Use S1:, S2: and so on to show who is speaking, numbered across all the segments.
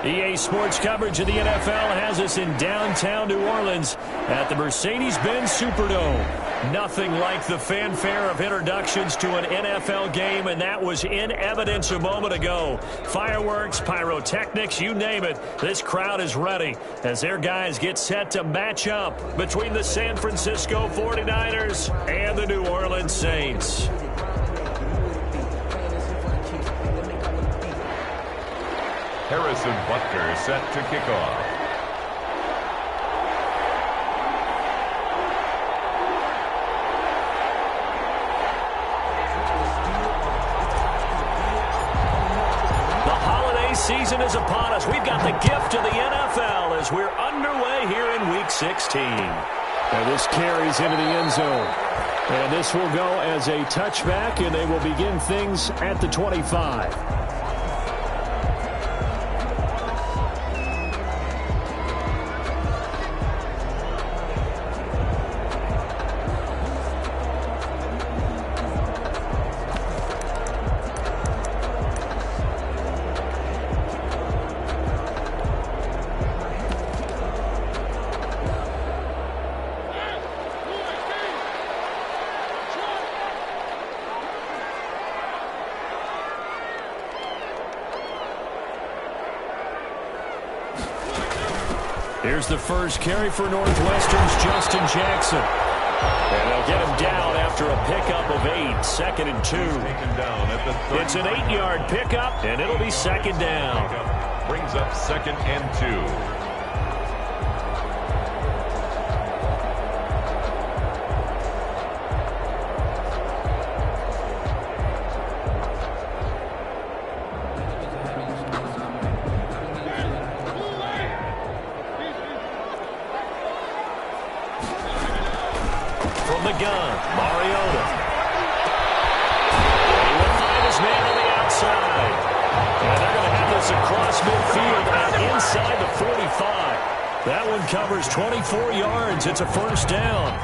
S1: EA Sports coverage of the NFL has us in downtown New Orleans at the Mercedes-Benz Superdome. Nothing like the fanfare of introductions to an NFL game, and that was in evidence a moment ago. Fireworks, pyrotechnics, you name it. This crowd is ready as their guys get set to match up between the San Francisco 49ers and the New Orleans Saints.
S2: Harrison Butker set to kick off.
S1: The holiday season is upon us. We've got the gift of the NFL as we're underway here in Week 16.
S3: And this carries into the end zone. And this will go as a touchback, and they will begin things at the 25.
S1: Here's the first carry for Northwestern's Justin Jackson. And they'll get him down after a pickup of 8, 2nd and 2. It's an 8-yard pickup, and it'll be second down.
S2: Brings up 2nd and 2.
S1: From the gun, Mariota. He will find his man on the outside. And they're going to have this across midfield and inside the 45. That one covers 24 yards. It's a first down.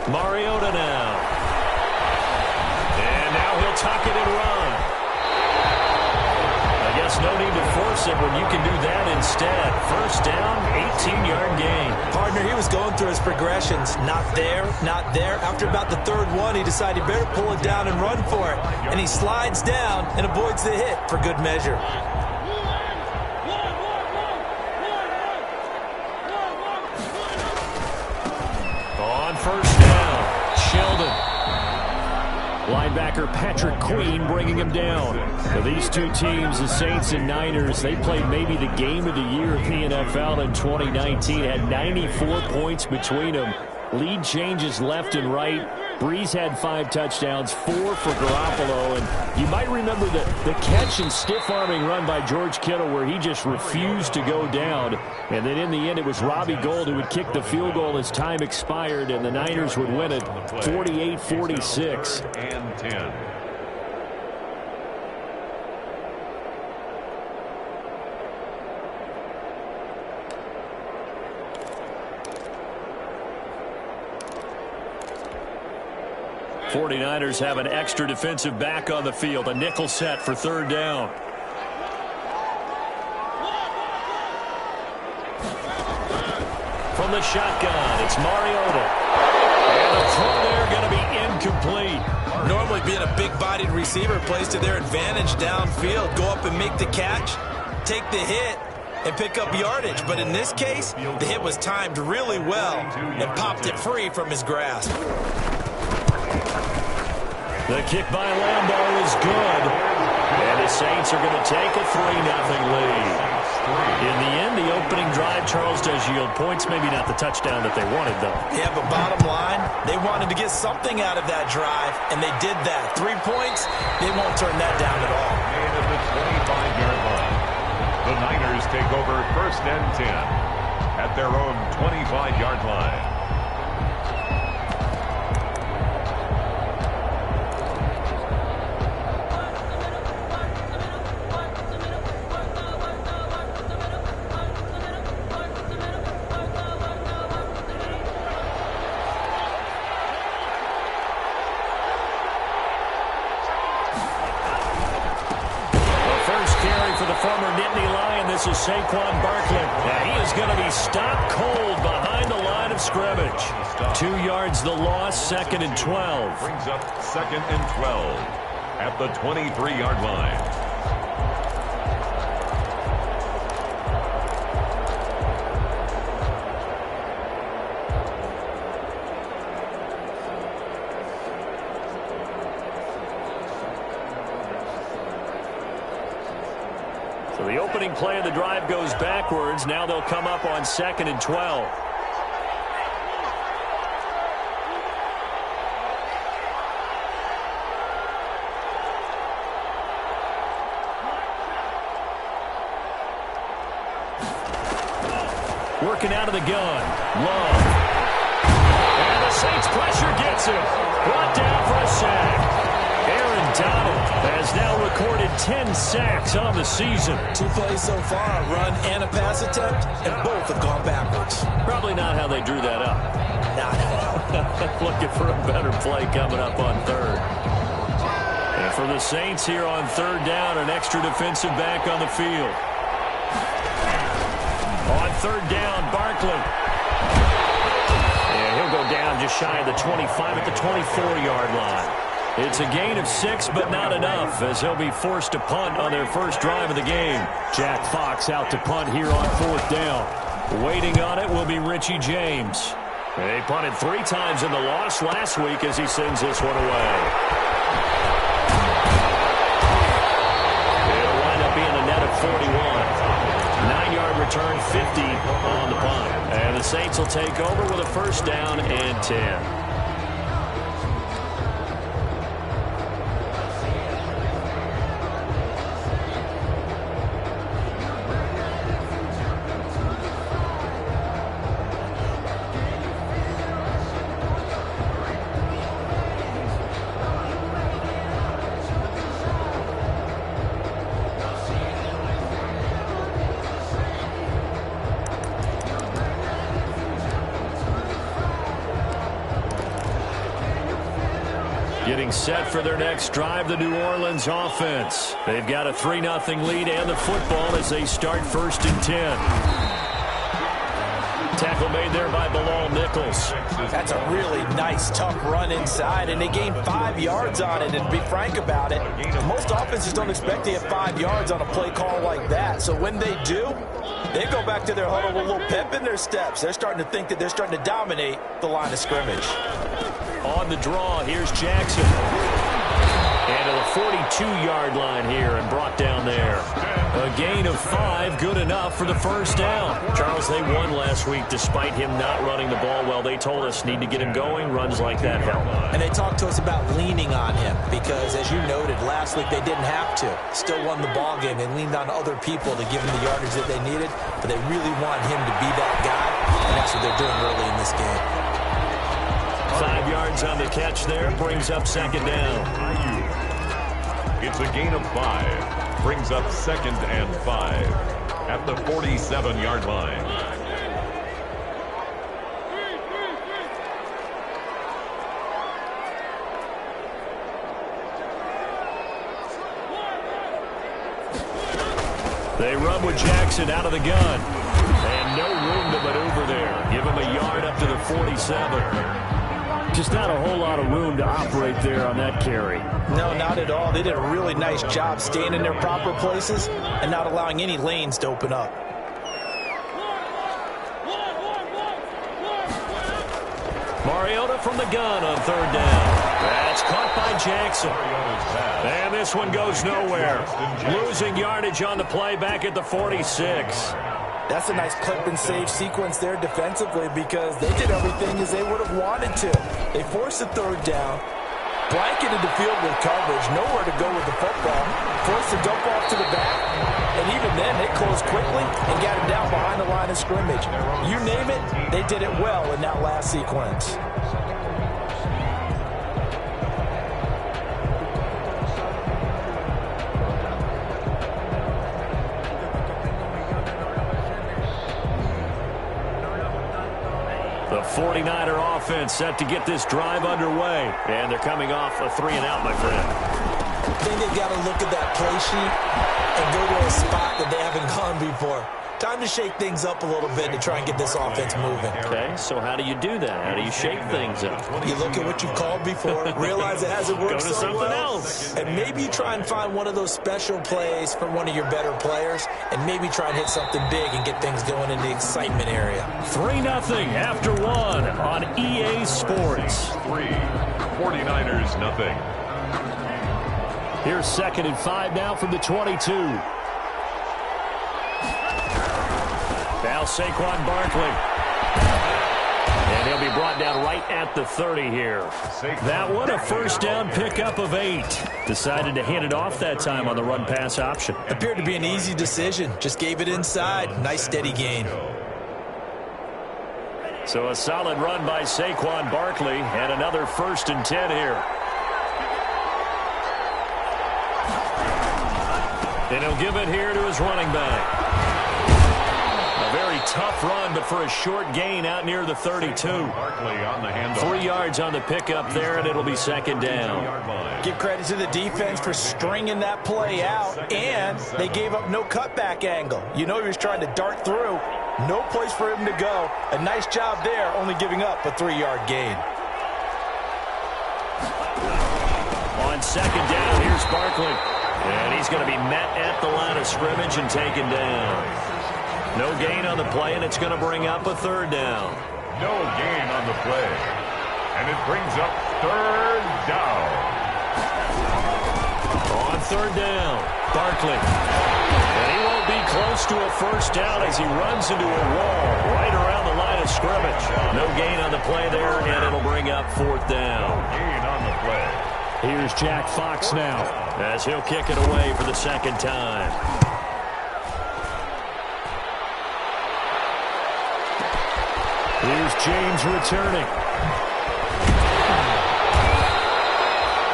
S1: Mariota now. And now he'll tuck it and run. I guess no need to force it when you can do that instead. First down, 18-yard gain.
S4: Partner, he was going through his progressions. Not there, not there. After about the third one, he decided he better pull it down and run for it. And he slides down and avoids the hit for good measure.
S1: First down, Sheldon. Linebacker Patrick Queen bringing him down. For these two teams, the Saints and Niners, they played maybe the game of the year of the NFL in 2019. Had 94 points between them. Lead changes left and right. Breeze had 5 touchdowns, 4 for Garoppolo. And you might remember the catch and stiff-arming run by George Kittle where he just refused to go down. And then in the end, it was Robbie Gould who would kick the field goal as time expired, and the Niners would win it 48-46.
S2: And 10.
S1: '49ers have an extra defensive back on the field, a nickel set for third down. From the shotgun, it's Mariota. And a throw there going to be incomplete.
S4: Normally being a big-bodied receiver plays to their advantage downfield. Go up and make the catch, take the hit, and pick up yardage. But in this case, the hit was timed really well and popped it free from his grasp.
S1: The kick by Lambo is good. And the Saints are going to take a 3-0 lead. In the end, the opening drive, Charles, does yield points. Maybe not the touchdown that they wanted, though.
S4: Yeah, but bottom line, they wanted to get something out of that drive, and they did that. 3 points, they won't turn that down at all.
S2: And at the 25-yard line, the Niners take over 1st and 10 at their own 25-yard line.
S1: for the former Nittany Lion. This is Saquon Barkley. And he is going to be stopped cold behind the line of scrimmage. 2 yards the loss, 2nd and 12.
S2: Brings up 2nd and 12 at the 23-yard line.
S1: So the opening play of the drive goes backwards. Now they'll come up on 2nd and 12. Working out of the gun. Love. And the Saints pressure gets him. Brought down for a sack. Aaron Donald has now recorded 10 sacks on the season.
S4: 2 plays so far, a run and a pass attempt, and both have gone backwards.
S1: Probably not how they drew that up.
S4: Not how.
S1: Looking for a better play coming up on 3rd. And for the Saints here on 3rd down, an extra defensive back on the field. On 3rd down, Barkley. And he'll go down just shy of the 25 at the 24-yard line. It's a gain of 6, but not enough, as they'll be forced to punt on their first drive of the game. Jack Fox out to punt here on 4th down. Waiting on it will be Richie James. They punted 3 times in the loss last week as he sends this one away. It'll wind up being a net of 41. 9-yard return, 50 on the punt. And the Saints will take over with a 1st down and 10. Getting set for their next drive, the New Orleans offense. They've got a 3-0 lead and the football as they start 1st and 10. Tackle made there by Bilal Nichols.
S4: That's a really nice, tough run inside, and they gained 5 yards on it. And to be frank about it, most offenses don't expect to get 5 yards on a play call like that. So when they do, they go back to their huddle with a little pep in their steps. They're starting to think that they're starting to dominate the line of scrimmage.
S1: On the draw, here's Jackson. And to the 42-yard line here and brought down there. A gain of 5, good enough for the 1st down. Charles, they won last week despite him not running the ball well. They told us need to get him going. Runs like that help.
S4: And they talked to us about leaning on him because, as you noted, last week they didn't have to. Still won the ball game. They leaned on other people to give them the yardage that they needed, but they really want him to be that guy, and that's what they're doing early in this game.
S1: 5 yards on the catch there, brings up 2nd down.
S2: It's a gain of 5. Brings up 2nd and 5 at the 47-yard line.
S1: They run with Jackson out of the gun. And no room to maneuver there. Give him a yard up to the 47. Just not a whole lot of room to operate there on that carry.
S4: No, not at all. They did a really nice job staying in their proper places and not allowing any lanes to open up.
S1: Mariota from the gun on 3rd down. That's caught by Jackson. And this one goes nowhere. Losing yardage on the play back at the 46.
S4: That's a nice clip and save sequence there defensively because they did everything as they would have wanted to. They forced the 3rd down, blanketed the field with coverage, nowhere to go with the football, forced the dump off to the back, and even then they closed quickly and got him down behind the line of scrimmage. You name it, they did it well in that last sequence.
S1: The 49er offense set to get this drive underway. And they're coming off a 3-and-out, my friend.
S4: I think they've got to look at that play sheet and go to a spot that they haven't gone before. Time to shake things up a little bit to try and get this offense moving.
S1: Okay, so how do you do that? How do you shake things up?
S4: You look at what you've called before, realize it hasn't worked
S1: Go to
S4: so
S1: something
S4: well,
S1: else.
S4: and maybe try and find one of those special plays from one of your better players, and maybe try and hit something big and get things going in the excitement area.
S3: 3-0 after one on EA Sports.
S2: 49ers nothing.
S3: Here's 2nd and 5 now from the 22. Now Saquon Barkley. And he'll be brought down right at the 30 here. That one, a first down pickup of 8. Decided to hand it off that time on the run-pass option.
S4: Appeared to be an easy decision. Just gave it inside. Nice steady gain.
S3: So a solid run by Saquon Barkley and another 1st and 10 here. And he'll give it here to his running back. A very tough run, but for a short gain out near the 32. 3 yards on the pickup there, and it'll be 2nd down.
S4: Give credit to the defense for stringing that play out, and they gave up no cutback angle. You know he was trying to dart through. No place for him to go. A nice job there, only giving up a 3-yard gain.
S3: On 2nd down, here's Barkley. And he's going to be met at the line of scrimmage and taken down. No gain on the play, and it's going to bring up a 3rd down.
S2: No gain on the play. And it brings up 3rd down.
S3: On 3rd down, Barkley. And he won't be close to a first down as he runs into a wall right around the line of scrimmage. No gain on the play there, and it'll bring up 4th down.
S2: No gain on the play.
S3: Here's Jack Fox now as he'll kick it away for the 2nd time. Here's James returning.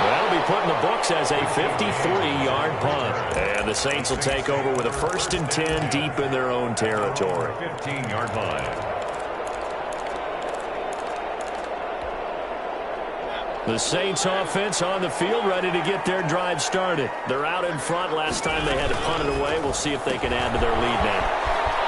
S3: That'll be put in the books as a 53-yard punt. And the Saints will take over with a 1st and 10 deep in their own territory.
S2: 15-yard line.
S3: The Saints offense on the field, ready to get their drive started. They're out in front. Last time they had to punt it away. We'll see if they can add to their lead now.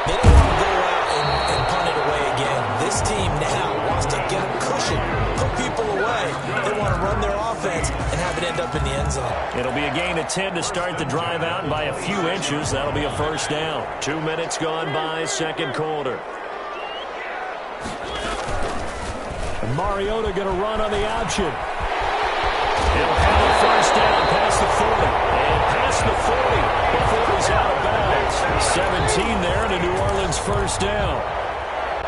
S4: They don't want to go out and punt it away again. This team now wants to get a cushion, put people away. They want to run their offense and have it end up in the end zone.
S3: It'll be a gain of 10 to start the drive out, and by a few inches, that'll be a first down. 2 minutes gone by, 2nd quarter. And Mariota going to run on the option. He'll have a first down past the 40. And past the 40 before he's out of bounds. 17 there, and a New Orleans first down.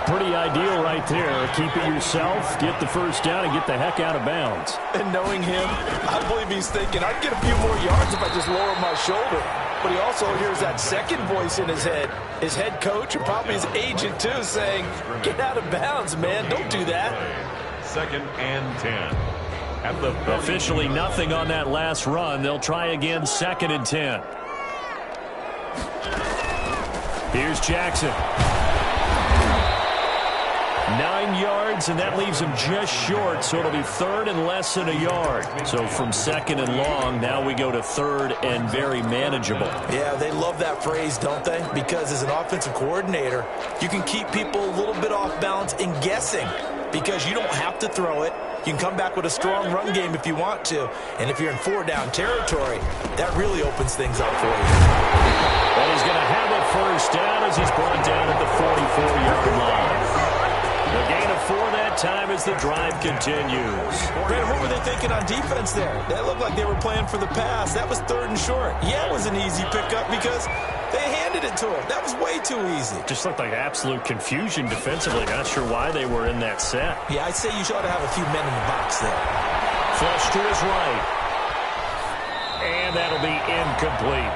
S3: Pretty ideal right there. Keep it yourself, get the first down, and get the heck out of bounds.
S4: And knowing him, I believe he's thinking, I'd get a few more yards if I just lower my shoulder. But he also hears that second voice in his head. His head coach, or probably his agent too, saying, get out of bounds, man. Don't do that.
S2: 2nd and 10. At the
S3: Officially nothing on that last run. They'll try again, 2nd and 10. Here's Jackson. 9 yards, and that leaves him just short, so it'll be 3rd and less than a yard. So from 2nd and long, now we go to 3rd and very manageable.
S4: Yeah, they love that phrase, don't they? Because as an offensive coordinator, you can keep people a little bit off balance and guessing because you don't have to throw it. You can come back with a strong run game if you want to. And if you're in 4-down territory, that really opens things up for you.
S3: And he's going to have a first down as he's brought down at the 44-yard line. A gain of 4 that time as the drive continues.
S4: Brad, what were they thinking on defense there? That looked like they were playing for the pass. That was 3rd and short. Yeah, it was an easy pickup because they handed it to him. That was way too easy.
S3: Just looked like absolute confusion defensively. Not sure why they were in that set.
S4: Yeah, I'd say you ought to have a few men in the box there.
S3: Flush to his right. And that'll be incomplete.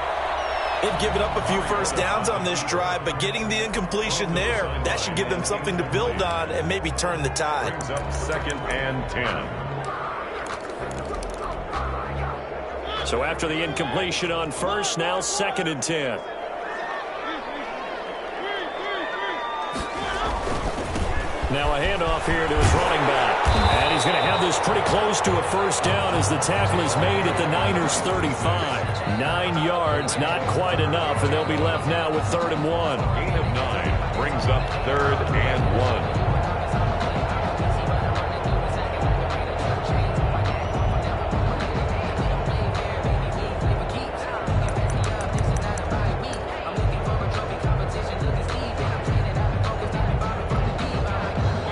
S4: They've given up a few first downs on this drive, but getting the incompletion there, that should give them something to build on and maybe turn the tide.
S2: Brings up 2nd and 10.
S3: So after the incompletion on first, now 2nd and 10. Now a handoff here to his running back. And he's he's going to have this pretty close to a first down as the tackle is made at the Niners' 35. 9 yards, not quite enough, and they'll be left now with 3rd and 1.
S2: Gain of 9 brings up 3rd and 1.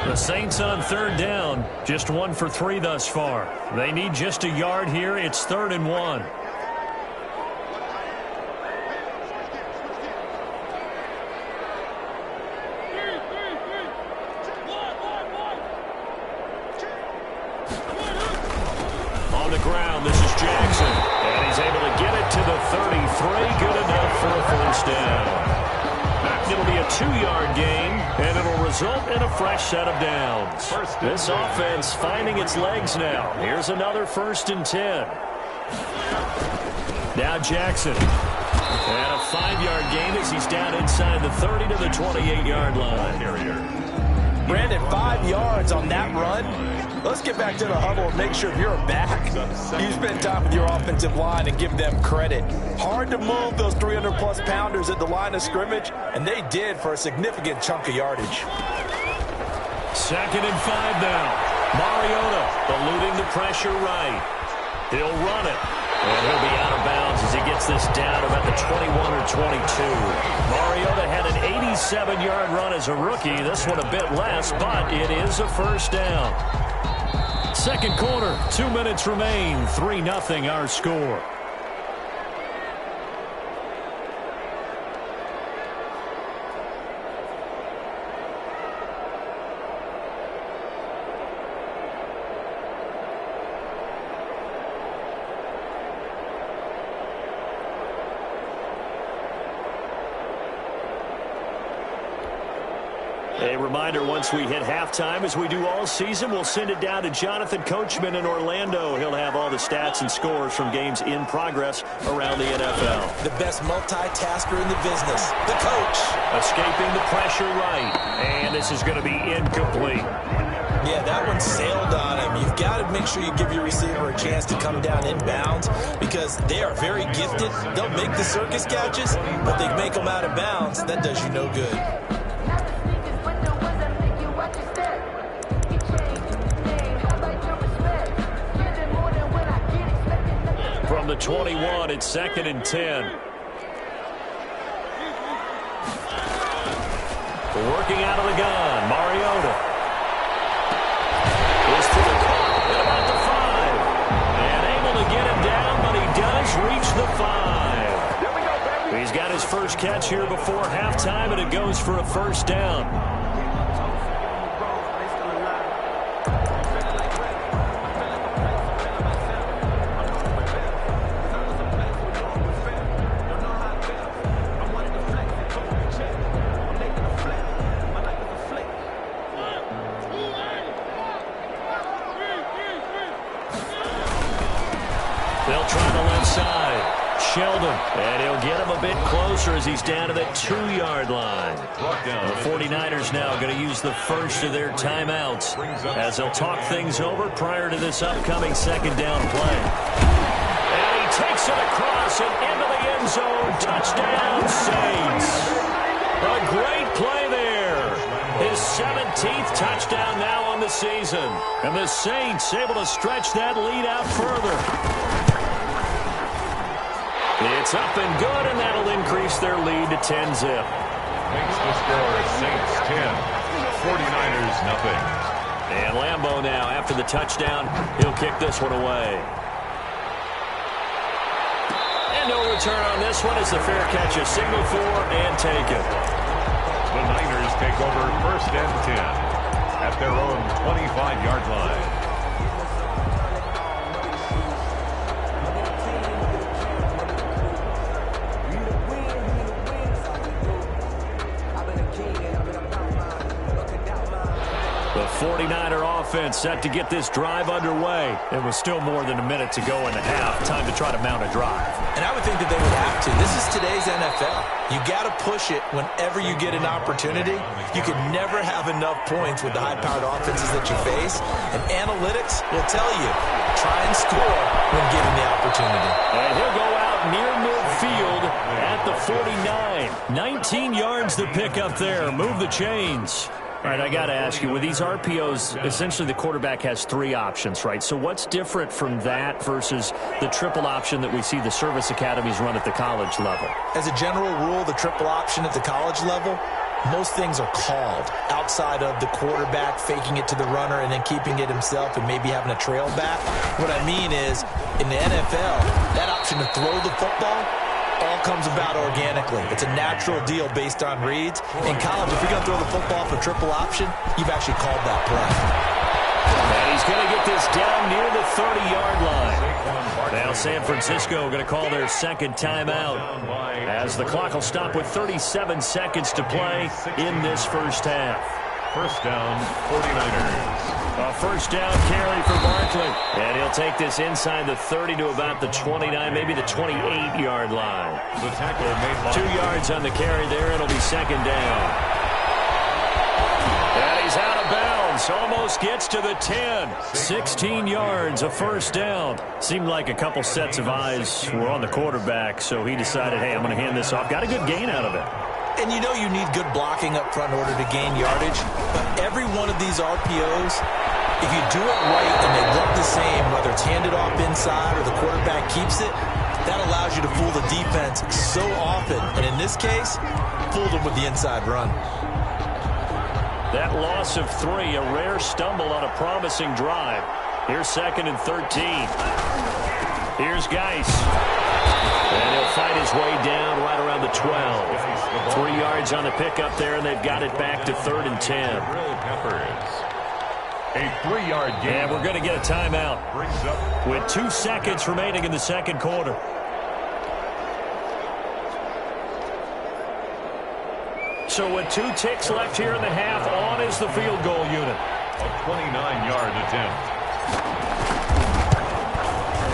S3: The Saints on 3rd down, just 1 for 3 thus far. They need just a yard here. It's 3rd and 1. On the ground, this is Jackson. And he's able to get it to the 33. Good enough for a first down. It'll be a 2-yard gain, and it'll result in a fresh set of downs. This offense finding its legs now. Here's another 1st and 10. Now Jackson. And a 5-yard gain as he's down inside the 30 to the 28-yard line.
S4: Brandon, 5 yards on that run. Let's get back to the huddle and make sure you're back. You spend time with your offensive line and give them credit. Hard to move those 300-plus pounders at the line of scrimmage, and they did for a significant chunk of yardage.
S3: 2nd and 5 now. Mariota eluding the pressure right. He'll run it. And he'll be out of bounds as he gets this down about the 21 or 22. Mariota had an 87-yard run as a rookie. This one a bit less, but it is a first down. 2nd quarter, 2 minutes remain. 3-0 our score. A reminder, once we hit halftime, as we do all season, we'll send it down to Jonathan Coachman in Orlando. He'll have all the stats and scores from games in progress around the NFL.
S4: The best multitasker in the business, the coach.
S3: Escaping the pressure right, and this is going to be incomplete.
S4: Yeah, that one sailed on him. You've got to make sure you give your receiver a chance to come down inbounds because they are very gifted. They'll make the circus catches, but they make them out of bounds. That does you no good.
S3: From the 21, it's 2nd and 10. Working out of the gun, Mariota. Is to the top at about the 5. And able to get him down, but he does reach the 5. He's got his first catch here before halftime, and it goes for a first down. They'll try the left side. Sheldon, and he'll get him a bit closer as he's down to the 2-yard line. The 49ers now going to use the first of their timeouts as they'll talk things over prior to this upcoming 2nd down play. And he takes it across and into the end zone. Touchdown, Saints. A great play there. His 17th touchdown now on the season. And the Saints able to stretch that lead out further. It's up and good, and that'll increase their lead to 10-zip.
S2: Makes the score Saints 10, 49ers nothing.
S3: And Lambeau now, after the touchdown, he'll kick this one away. And no return on this one as the fair catch is signaled for and taken.
S2: The Niners take over 1st and 10 at their own 25-yard line.
S1: 49er offense set to get this drive underway.
S3: It was still more than a minute to go in the half. Time to try to mount a drive.
S4: And I would think that they would have to. This is today's NFL. You got to push it whenever you get an opportunity. You can never have enough points with the high-powered offenses that you face. And analytics will tell you, try and score when given the opportunity.
S1: And he'll go out near midfield at the 49.
S3: 19 yards to pick up there. Move the chains.
S1: All right, I got to ask you, with these RPOs, essentially the quarterback has 3 options, right? So what's different from that versus the triple option that we see the service academies run at the college level?
S4: As a general rule, the triple option at the college level, most things are called outside of the quarterback faking it to the runner and then keeping it himself and maybe having a trail back. What I mean is, in the NFL, that option to throw the football all comes about organically. It's a natural deal based on reads. In college, if you're going to throw the football for triple option, you've actually called that play.
S1: And he's going to get this down near the 30-yard line. Now San Francisco going to call their second timeout as the clock will stop with 37 seconds to play in this first half.
S2: First down, 49ers.
S1: A first down carry for Barkley. And he'll take this inside the 30 to about the 29, maybe the 28-yard line.
S2: The tackle made by
S1: 2 yards on the carry there. It'll be second down. And he's out of bounds. Almost gets to the 10. 16 yards, a first down. Seemed like a couple sets of eyes were on the quarterback, so he decided, hey, I'm going to hand this off. Got a good gain out of it.
S4: And you know you need good blocking up front in order to gain yardage. But every one of these RPOs, if you do it right and they look the same, whether it's handed off inside or the quarterback keeps it, that allows you to fool the defense so often. And in this case, fooled them with the inside run.
S1: That loss of 3, a rare stumble on a promising drive. Here's second and 13. Here's Geis. And he'll fight his way down right around the 12. 3 yards on the pickup there, and they've got it back to 3rd and 10.
S2: a 3-yard gain.
S1: And we're going to get a timeout
S2: Brings up
S1: with 2 seconds remaining in the second quarter. So with 2 ticks left here in the half, on is the field goal unit.
S2: a 29-yard attempt.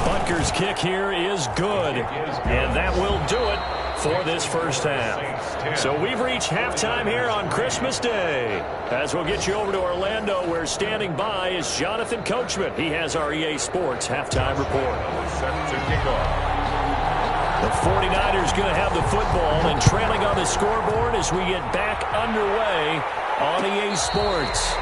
S1: Butker's kick here is good, and that will do it for this first half. So we've reached halftime here on Christmas Day. As we'll get you over to Orlando, where standing by is Jonathan Coachman. He has our EA Sports halftime report.
S2: Set to kick off.
S1: The 49ers going to have the football and trailing on the scoreboard as we get back underway on EA Sports.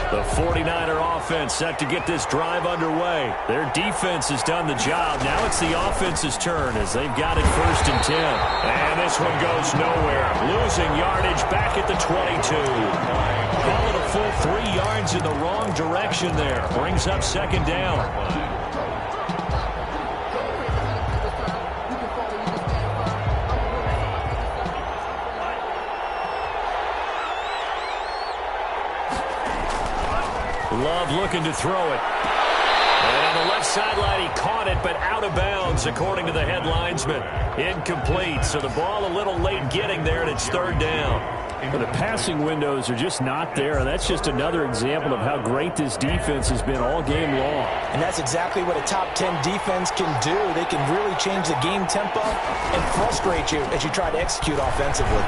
S1: The 49er offense set to get this drive underway. Their defense has done the job. Now it's the offense's turn as they've got it 1st and 10. And this one goes nowhere. Losing yardage back at the 22. Call it a full 3 yards in the wrong direction there. Brings up second down. Love looking to throw it. And on the left sideline, he caught it, but out of bounds, according to the head linesman. Incomplete, so the ball a little late getting there, and it's 3rd down. Well, the passing windows are just not there. That's just another example of how great this defense has been all game long.
S4: And that's exactly what a top 10 defense can do. They can really change the game tempo and frustrate you as you try to execute offensively.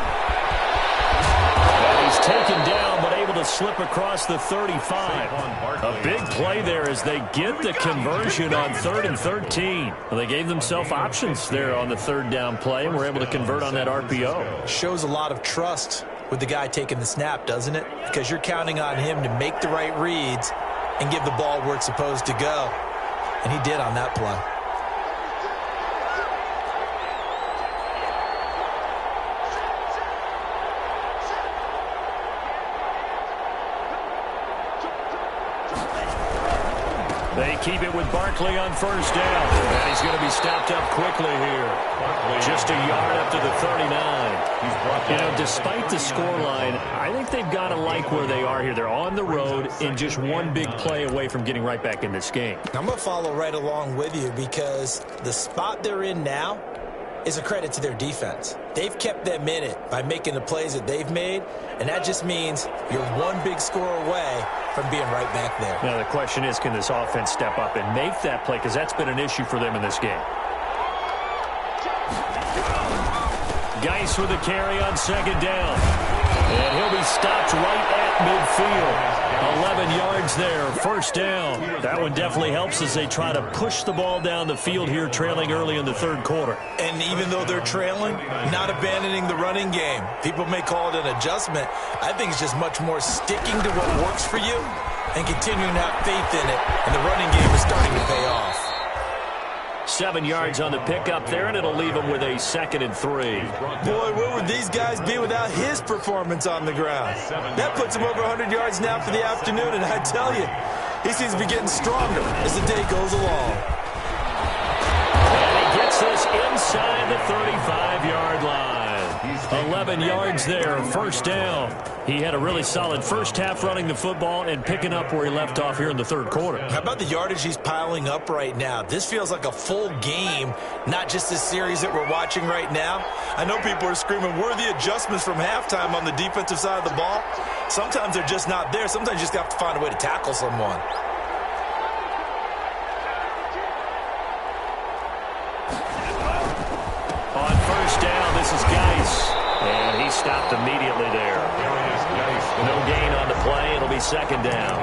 S1: And he's taken down, but able to slip across the 35. A big play there as they get the conversion on 3rd and 13. Well, they gave themselves options there on the 3rd down play and were able to convert on that RPO.
S4: Shows a lot of trust with the guy taking the snap, doesn't it? Because you're counting on him to make the right reads and give the ball where it's supposed to go. And he did on that play.
S1: They keep it with Barkley on 1st down. And he's going to be stopped up quickly here. Just a yard up to the 39. You know, despite the scoreline, I think they've got to like where they are here. They're on the road and just one big play away from getting right back in this game.
S4: I'm going to follow right along with you because the spot they're in now is a credit to their defense. They've kept them in it by making the plays that they've made, and that just means you're one big score away from being right back there.
S1: Now, the question is, can this offense step up and make that play? Because that's been an issue for them in this game. Geis with a carry on second down. And he'll be stopped right at midfield. 11 yards there, first down. That one definitely helps as they try to push the ball down the field here, trailing early in the third quarter.
S4: And even though they're trailing, not abandoning the running game. People may call it an adjustment. I think it's just much more sticking to what works for you and continuing to have faith in it. And the running game is starting to pay off.
S1: 7 yards on the pickup there, and it'll leave him with a 2nd and 3.
S4: Boy, where would these guys be without his performance on the ground? That puts him over 100 yards now for the afternoon, and I tell you, he seems to be getting stronger as the day goes along.
S1: And he gets this inside the 35-yard line. 11 yards there, first down. He had a really solid first half running the football and picking up where he left off here in the third quarter.
S4: How about the yardage he's piling up right now? This feels like a full game, not just this series that we're watching right now. I know people are screaming, where are the adjustments from halftime on the defensive side of the ball? Sometimes they're just not there. Sometimes you just have to find a way to tackle someone.
S1: On first down, this is Geis. And he stopped immediately there. No gain on the play. It'll be second down.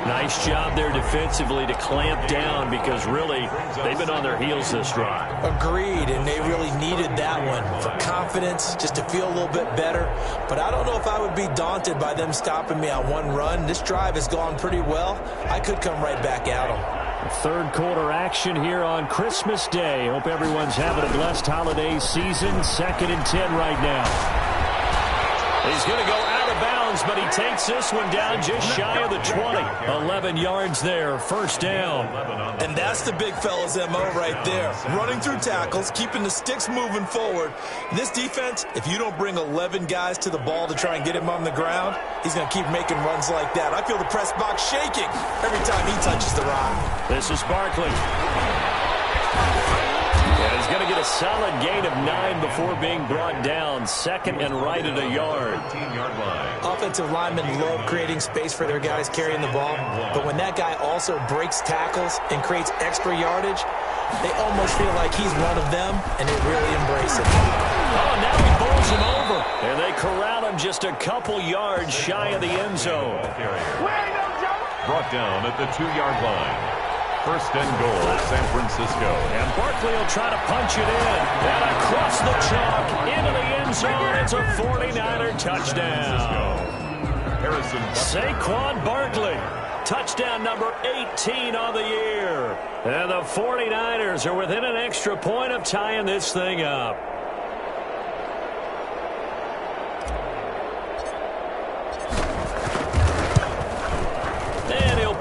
S1: Nice job there defensively to clamp down because really they've been on their heels this drive.
S4: Agreed, and they really needed that one for confidence, just to feel a little bit better. But I don't know if I would be daunted by them stopping me on one run. This drive has gone pretty well. I could come right back at them.
S1: Third quarter action here on Christmas Day. Hope everyone's having a blessed holiday season. 2nd and 10 right now. He's going to go out of bounds, but he takes this one down just shy of the 20. 11 yards there, first down.
S4: And that's the big fella's MO right there. Running through tackles, keeping the sticks moving forward. This defense, if you don't bring 11 guys to the ball to try and get him on the ground, he's going to keep making runs like that. I feel the press box shaking every time he touches the rock.
S1: This is Barkley. And he's going to get a solid gain of 9 before being brought down. 2nd and right at a yard.
S4: Offensive linemen love creating space for their guys carrying the ball, but when that guy also breaks tackles and creates extra yardage, they almost feel like he's one of them, and they really embrace it.
S1: Oh, now he bowls him over. And they corral him just a couple yards shy of the end zone.
S2: Brought down at the 2-yard line. First and goal, San Francisco.
S1: And Barkley will try to punch it in. And across the chalk, into the end zone. It's a 49er touchdown. Saquon Barkley, touchdown number 18 on the year. And the 49ers are within an extra point of tying this thing up.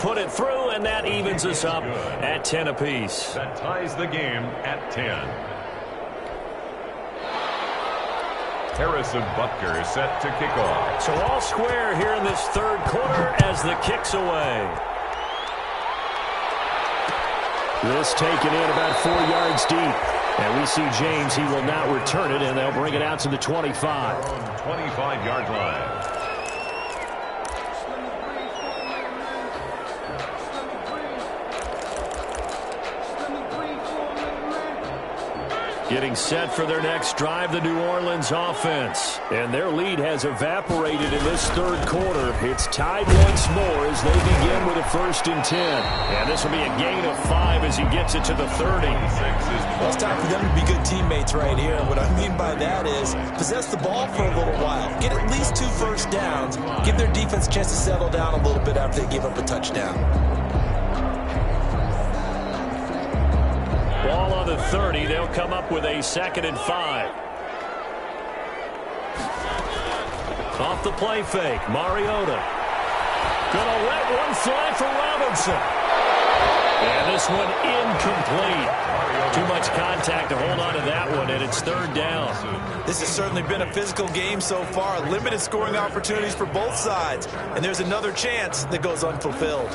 S1: Put it through, and that evens us up at 10 apiece.
S2: That ties the game at 10. Harrison Butker set to kick off.
S1: So all square here in this third quarter as the kick's away. This taken in about 4 yards deep. And we see James, he will not return it, and they'll bring it out to the 25.
S2: 25-yard line.
S1: Getting set for their next drive, the New Orleans offense. And their lead has evaporated in this third quarter. It's tied once more as they begin with a 1st and 10. And this will be a gain of 5 as he gets it to the 30.
S4: Well, it's time for them to be good teammates right here. What I mean by that is possess the ball for a little while. Get at least 2 first downs. Give their defense a chance to settle down a little bit after they give up a touchdown.
S1: Ball on the 30. They'll come up with a 2nd and 5. Off the play fake. Mariota. Gonna let one fly for Robinson. And this one incomplete. Too much contact to hold on to that one, and it's third down.
S4: This has certainly been a physical game so far. Limited scoring opportunities for both sides. And there's another chance that goes unfulfilled.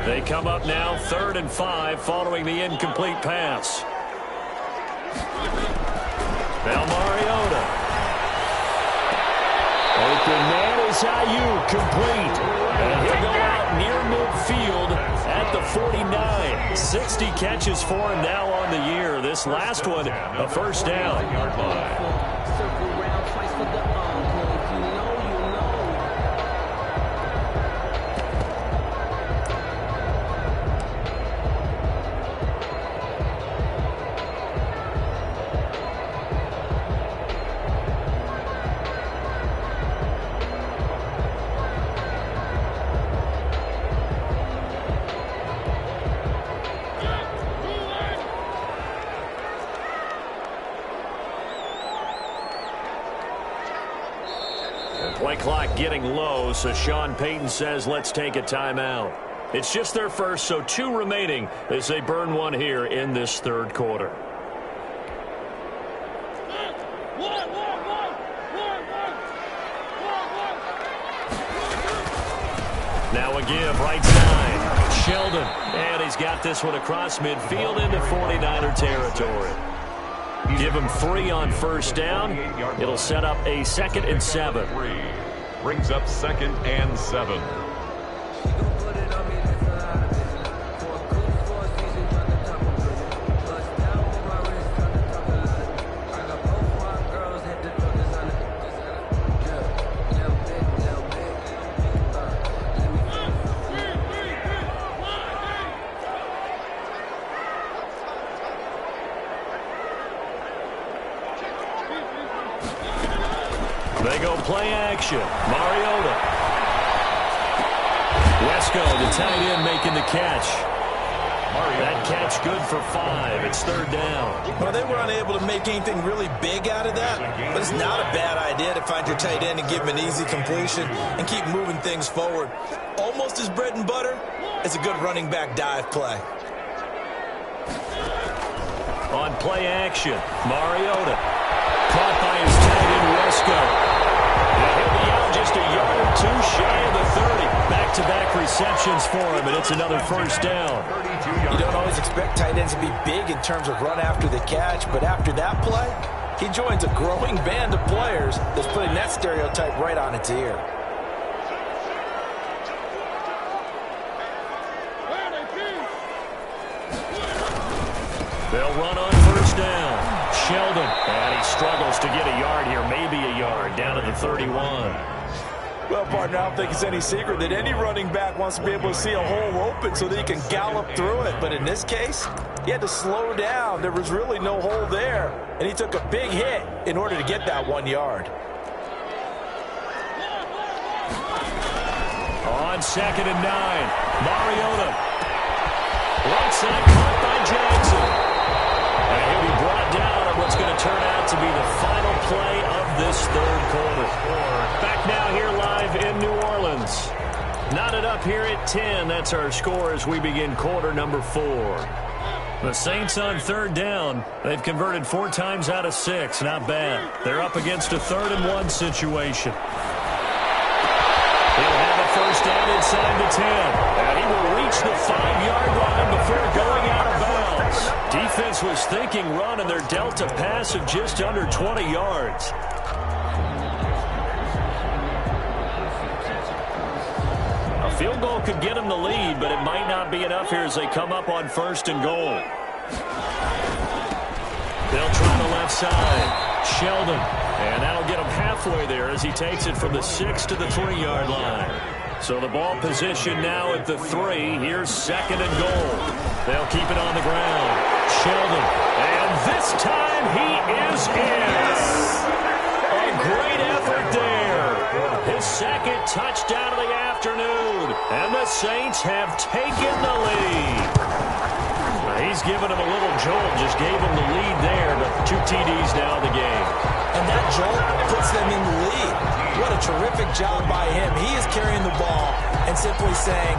S1: They come up now, 3rd and 5, following the incomplete pass. Now Mariota. Open man is Ayuk, complete. And he'll go out near midfield at the 49. 60 catches for him now on the year. This last one, a first down. Play clock getting low, so Sean Payton says let's take a timeout. It's just their first, so 2 remaining as they burn one here in this third quarter. Now a give, right side. Sheldon, and he's got this one across midfield into 49er territory. Give him 3 on first down. It'll set up a 2nd and 7.
S2: Brings up 2nd and 7.
S1: They go play action. Mariota. Wesco, the tight end, making the catch. That catch good for 5. It's 3rd down.
S4: Well, they were unable to make anything really big out of that, but it's not a bad idea to find your tight end and give him an easy completion and keep moving things forward. Almost as bread and butter as a good running back dive play.
S1: On play action, Mariota. Caught by his tight end, Wesco. He'll be out just a yard or 2 shy of the 30. Back-to-back receptions for him, and it's another first down.
S4: You don't always expect tight ends to be big in terms of run after the catch, but after that play, he joins a growing band of players that's putting that stereotype right on its ear.
S1: They'll run on first down. Sheldon, and he struggles to get a yard here, maybe a yard, down to the 31.
S4: Well, partner, I don't think it's any secret that any running back wants to be able to see a hole open so that he can gallop through it. But in this case, he had to slow down. There was really no hole there, and he took a big hit in order to get that 1 yard.
S1: On 2nd and 9, Mariota. Right side, caught by Jackson. And he'll be brought down on what's going to turn out to be the final play of this third quarter. Back now here live in New Orleans. Knotted up here at 10. That's our score as we begin quarter number 4. The Saints on 3rd down. They've converted 4 times out of 6. Not bad. They're up against a 3rd and 1 situation. He'll have a first down inside the 10. And he will reach the 5-yard line before going out of bounds. Defense was thinking run, and they're dealt a pass of just under 20 yards. A field goal could get them the lead, but it might not be enough here as they come up on 1st and goal. They'll try the left side. Sheldon, and that'll get him halfway there as he takes it from the 6 to the 3-yard line. So the ball position now at the 3. Here's 2nd and goal. They'll keep it on the ground. Sheldon, and this time he is in. A great effort there. His 2nd touchdown of the afternoon. And the Saints have taken the lead. He's given him a little jolt, just gave him the lead there, but 2 TDs now in the game.
S4: And that jolt puts them in the lead. What a terrific job by him. He is carrying the ball and simply saying,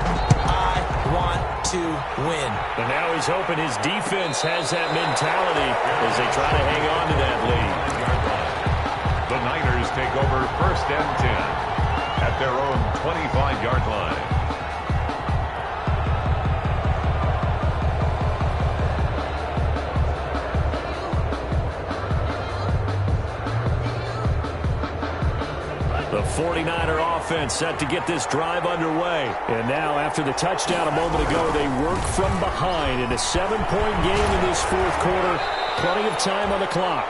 S4: I want to win.
S1: And now he's hoping his defense has that mentality as they try to hang on to that lead.
S2: The Niners take over 1st and 10 at their own 25-yard line.
S1: The 49er offense set to get this drive underway. And now, after the touchdown a moment ago, they work from behind in a 7-point game in this 4th quarter. Plenty of time on the clock.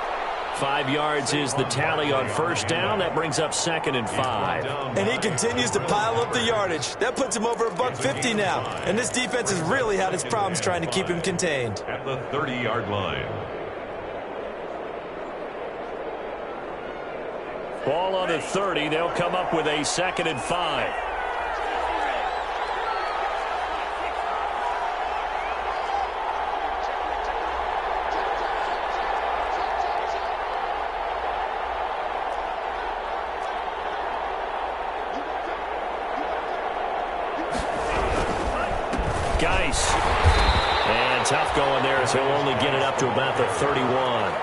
S1: 5 yards is the tally on 1st down. That brings up 2nd and 5.
S4: And he continues to pile up the yardage. That puts him over $150 now. And this defense has really had its problems trying to keep him contained.
S2: At the 30-yard line.
S1: Ball on the 30. They'll come up with a 2nd and 5. Geis. And tough going there as he'll only get it up to about the 31.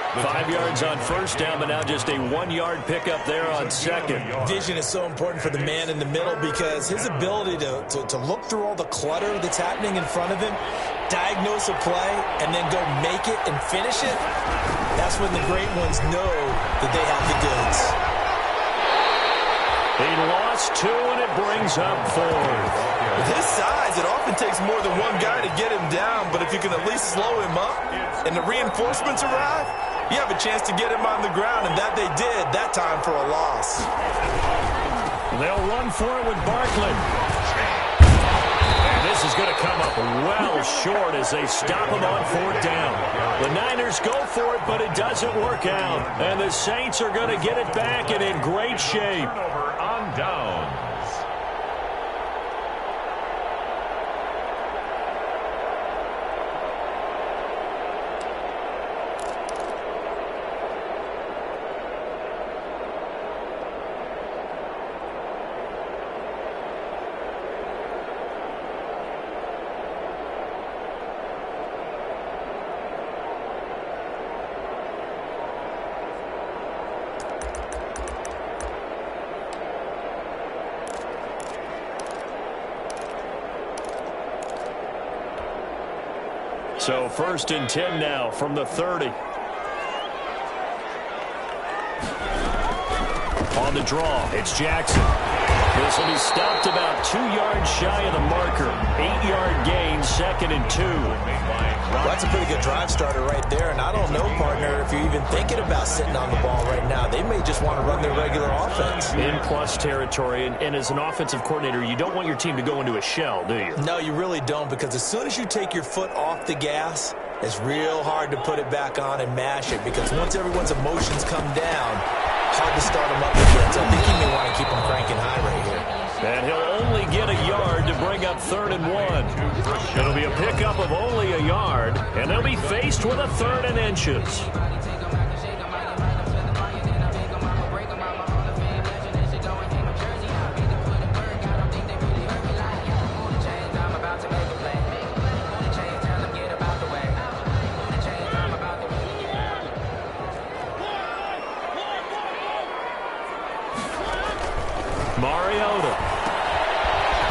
S1: 5 yards on 1st down, but now just a 1-yard pickup there on 2nd.
S4: Vision is so important for the man in the middle because his ability to look through all the clutter that's happening in front of him, diagnose a play, and then go make it and finish it, that's when the great ones know that they have the goods.
S1: He lost 2, and it brings up 4th.
S4: With his size, it often takes more than one guy to get him down, but if you can at least slow him up and the reinforcements arrive, you have a chance to get him on the ground, and that they did that time for a loss.
S1: They'll run for it with Barkley. And this is going to come up well short as they stop him on 4th down. The Niners go for it, but it doesn't work out. And the Saints are going to get it back and in great shape.
S2: Over on downs.
S1: So 1st and 10 now from the 30. On the draw, it's Jackson. This will be stopped about 2 yards shy of the marker. 8-yard gain, 2nd and 2.
S4: Well, that's a pretty good drive starter right there, and I don't know, partner, if you're even thinking about sitting on the ball right now. They may just want to run their regular offense.
S1: In plus territory, and as an offensive coordinator, you don't want your team to go into a shell, do you?
S4: No, you really don't, because as soon as you take your foot off the gas, it's real hard to put it back on and mash it, because once everyone's emotions come down, hard to start them up again. So I think he may want to keep them cranking high right here.
S1: And he'll only get a yard to bring up 3rd and 1. It'll be a pickup of only a yard, and they'll be faced with a 3rd and inches. Mariota.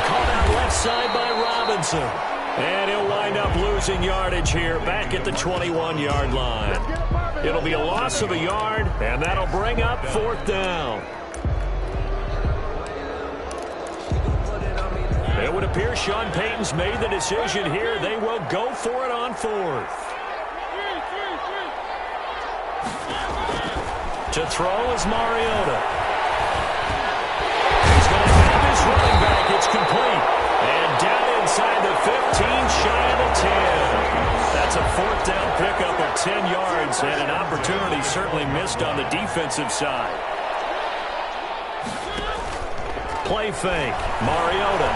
S1: Caught out left side by Robinson. And he'll wind up losing yardage here back at the 21-yard line. It'll be a loss of a yard, and that'll bring up 4th down. It would appear Sean Payton's made the decision here. They will go for it on 4th. To throw is Mariota. Running back, it's complete. And down inside the 15, shy of the 10. That's a 4th down pickup of 10 yards, and an opportunity certainly missed on the defensive side. Play fake. Mariota.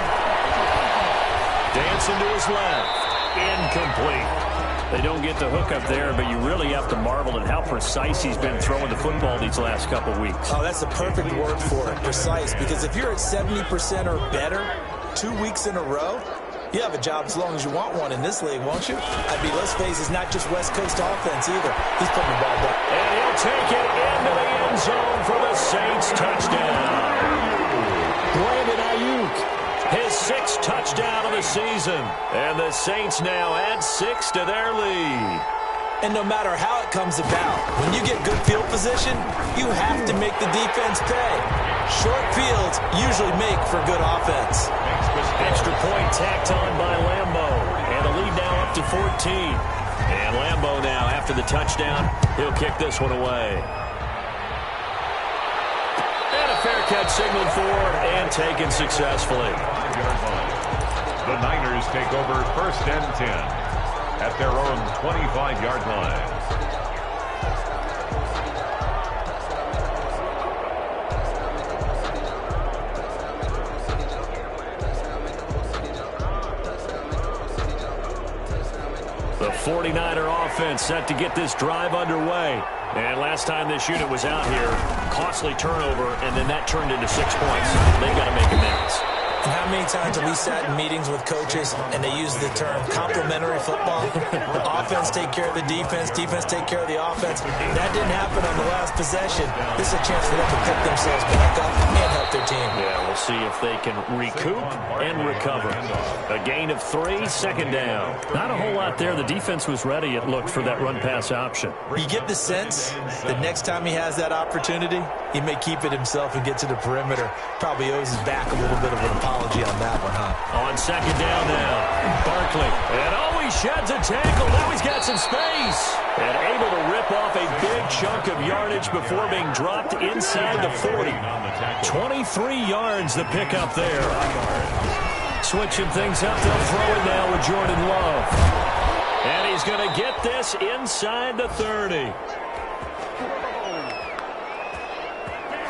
S1: Dancing to his left. incomplete. They don't get the hook up there, but you really have to marvel at how precise he's been throwing the football these last couple weeks.
S4: Oh, that's the perfect word for it, precise, because if you're at 70% or better 2 weeks in a row, you have a job as long as you want one in this league, won't you? I mean, let's face it, it's not just West Coast offense either. He's putting the ball down.
S1: And he'll take it into the end zone for the Saints touchdown. Brandon Ayuk, his 6th touchdown of the season. And the Saints now add 6 to their lead.
S4: And no matter how it comes about, when you get good field position, you have to make the defense pay. Short fields usually make for good offense.
S1: Extra point tacked on by Lambo. And the lead now up to 14. And Lambo now, after the touchdown, he'll kick this one away. And a fair catch signaled for and taken successfully.
S2: The Niners take over 1st and 10 at their own 25-yard line.
S1: The 49er offense set to get this drive underway. And last time this unit was out here, costly turnover, and then that turned into 6 points. They've got to make amends.
S4: And how many times have we sat in meetings with coaches and they use the term complementary football? Offense take care of the defense, defense take care of the offense. That didn't happen on the last possession. This is a chance for them to pick themselves back up and help their team.
S1: Yeah, we'll see if they can recoup and recover. A gain of 3, 2nd down. Not a whole lot there. The defense was ready, it looked, for that run-pass option.
S4: You get the sense that next time he has that opportunity, he may keep it himself and get to the perimeter. Probably owes his back a little bit of an apology on that one, huh?
S1: On 2nd down now, Barkley. And he sheds a tackle. Now he's got some space. And able to rip off a big chunk of yardage before being dropped inside the 40. 23 yards the pickup there. Switching things up, they'll throw it now with Jordan Love. And he's going to get this inside the 30.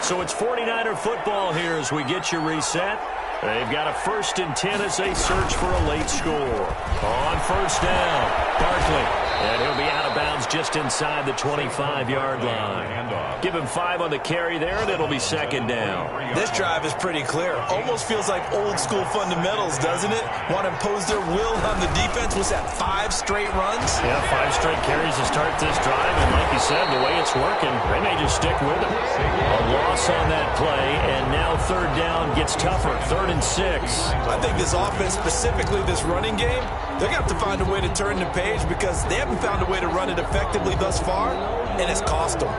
S1: So it's 49er football here as we get you reset. They've got a 1st and 10 as they search for a late score. On 1st down, Barkley. And he'll be out of bounds just inside the 25-yard line. Give him 5 on the carry there, and it'll be 2nd down.
S4: This drive is pretty clear. Almost feels like old school fundamentals, doesn't it? Want to impose their will on the defense. Was that 5 straight runs?
S1: Yeah, 5 straight carries to start this drive. And like you said, the way it's working, they may just stick with it. A loss on that play, and now 3rd down gets tougher. 3rd and 6.
S4: I think this offense, specifically this running game, they're going to have to find a way to turn the page because they haven't found a way to run it effectively thus far, and it's cost them.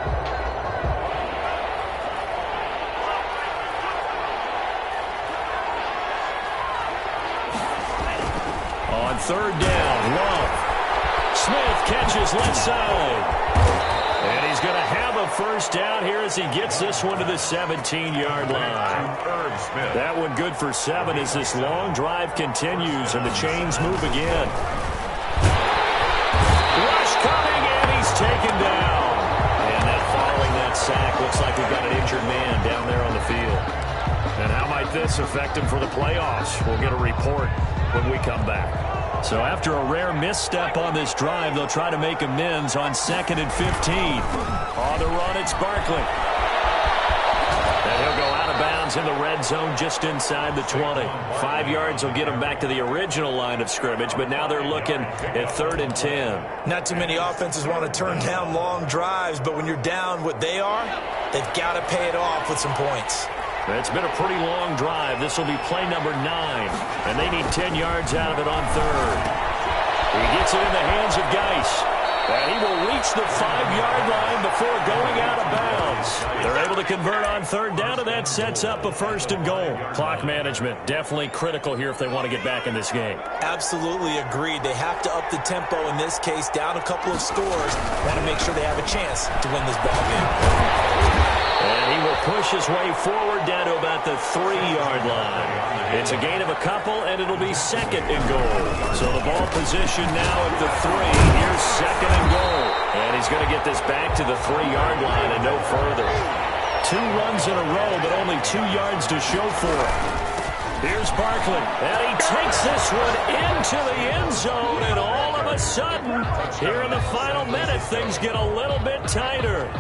S1: On 3rd down, Love. Smith catches left side. And he's going to have a 1st down here as he gets this one to the 17-yard line. That one good for 7 as this long drive continues and the chains move again. Rush coming, and he's taken down. And then following that sack, looks like we've got an injured man down there on the field. And how might this affect him for the playoffs? We'll get a report when we come back. So after a rare misstep on this drive, they'll try to make amends on 2nd and 15. On the run, it's Barkley. And he'll go out of bounds in the red zone just inside the 20. 5 yards will get them back to the original line of scrimmage, but now they're looking at 3rd and 10.
S4: Not too many offenses want to turn down long drives, but when you're down what they are, they've got to pay it off with some points.
S1: It's been a pretty long drive. This will be play number 9, and they need 10 yards out of it on 3rd. He gets it in the hands of Geis, and he will reach the 5-yard line before going out of bounds. They're able to convert on 3rd down, and that sets up a 1st and goal. Clock management definitely critical here if they want to get back in this game.
S4: Absolutely agreed. They have to up the tempo in this case, down a couple of scores. Want to make sure they have a chance to win this ball game.
S1: And he will push his way forward down to about the 3-yard line. It's a gain of a couple, and it'll be 2nd and goal. So the ball position now at the 3. Here's 2nd and goal. And he's going to get this back to the 3-yard line and no further. 2 runs in a row, but only 2 yards to show for it.
S3: Here's Barkley, and he takes this one into the end zone, and all of a sudden, here in the final minute, things get a little bit tighter.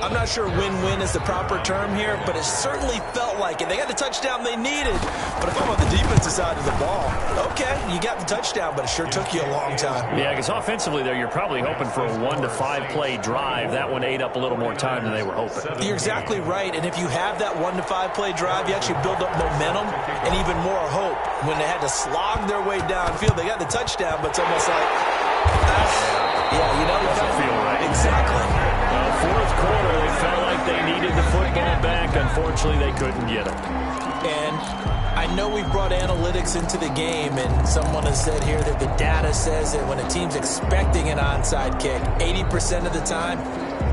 S4: I'm not sure win-win is the proper term here, but it certainly felt like it. They got the touchdown they needed. But if I'm on the defensive side of the ball, okay, you got the touchdown, but it sure took you a long time.
S1: Yeah, because offensively there, you're probably hoping for a 1 to 5 play drive. That one ate up a little more time than they were hoping.
S4: You're exactly right, and if you have that 1 to 5 play drive, you actually build up momentum and even more hope. When they had to slog their way downfield, they got the touchdown, but it's almost like, yeah, you know,
S1: doesn't feel right.
S4: Exactly.
S3: Fourth quarter, they felt like they needed the football back. Unfortunately, they couldn't get it.
S4: And I know we've brought analytics into the game, and someone has said here that the data says that when a team's expecting an onside kick, 80% of the time,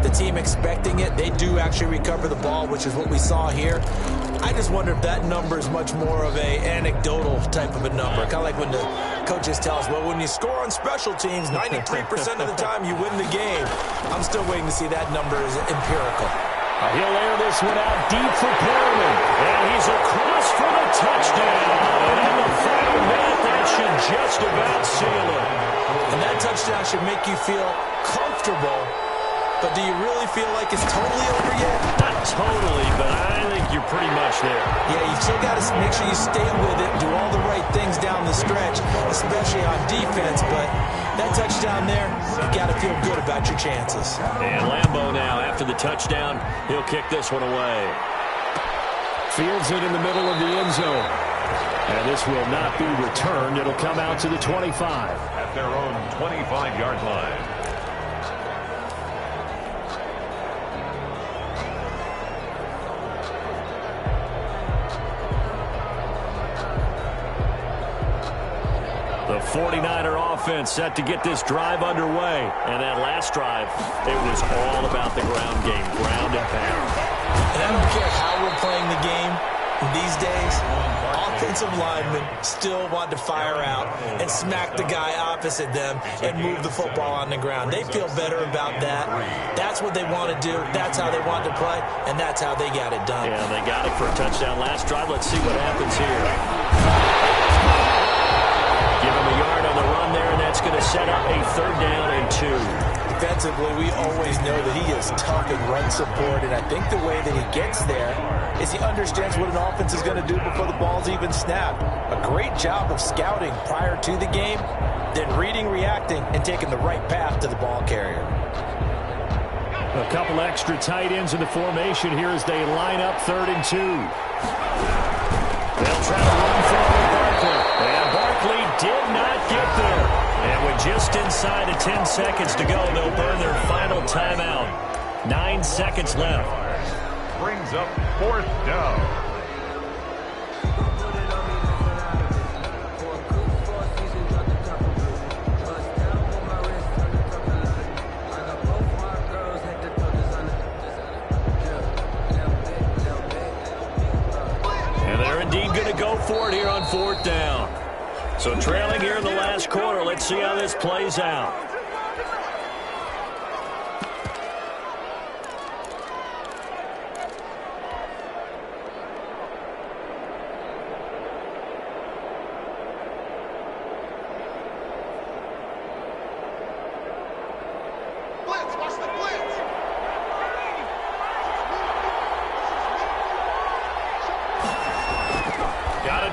S4: the team expecting it, they do actually recover the ball, which is what we saw here. I just wonder if that number is much more of a anecdotal type of a number. Kind of like when the coaches tell us, well, when you score on special teams, 93% of the time you win the game. I'm still waiting to see that number is empirical.
S3: He'll air this one out deep for Perriman. And he's across for the touchdown. And in the final minute, that should just about seal it.
S4: And that touchdown should make you feel comfortable. But do you really feel like it's totally over yet?
S3: Not totally, but I think you're pretty much there.
S4: Yeah, you still got to make sure you stay with it, do all the right things down the stretch, especially on defense. But that touchdown there, you got to feel good about your chances.
S3: And Lambeau now, after the touchdown, he'll kick this one away. Fields it in the middle of the end zone. And this will not be returned. It'll come out to the 25.
S2: At their own 25-yard line.
S3: The 49er offense set to get this drive underway. And that last drive, it was all about the ground game, ground and pound.
S4: And I don't care how we're playing the game these days, offensive linemen still want to fire out and smack the guy opposite them and move the football on the ground. They feel better about that. That's what they want to do. That's how they want to play, and that's how they got it done.
S3: Yeah, they got it for a touchdown last drive. Let's see what happens here. Give him a yard on the run there, and that's going to set up a 3rd down and 2.
S4: Defensively, we always know that he is tough in run support, and I think the way that he gets there is he understands what an offense is going to do before the ball's even snapped. A great job of scouting prior to the game, then reading, reacting, and taking the right path to the ball carrier.
S3: A couple extra tight ends in the formation here as they line up 3rd and 2. They'll try to run forward Barkley. And Barkley did not get there. And with just inside of 10 seconds to go, they'll burn their final timeout. 9 seconds left.
S2: Brings up 4th down.
S3: And they're indeed going to go for it here on 4th down. So trailing here in the last quarter. Let's see how this plays out.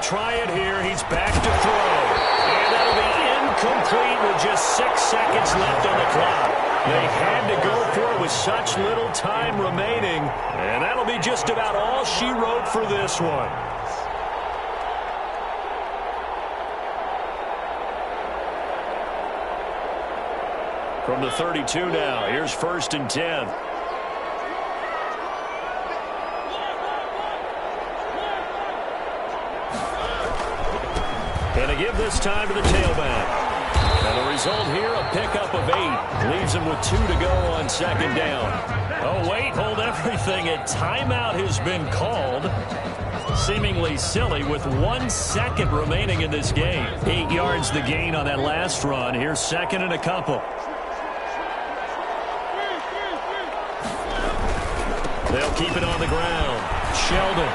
S3: Try it here. He's back to throw. And that'll be incomplete with just 6 seconds left on the clock. They had to go for it with such little time remaining. And that'll be just about all she wrote for this one. From the 32 now, here's 1st and 10. And to give this time to the tailback. And the result here, a pickup of 8. Leaves him with 2 to go on 2nd down. Oh, wait, hold everything. A timeout has been called. Seemingly silly with 1 second remaining in this game. 8 yards the gain on that last run. Here's 2nd and a couple. They'll keep it on the ground. Sheldon.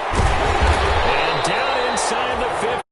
S3: And down inside.
S1: inside the 50.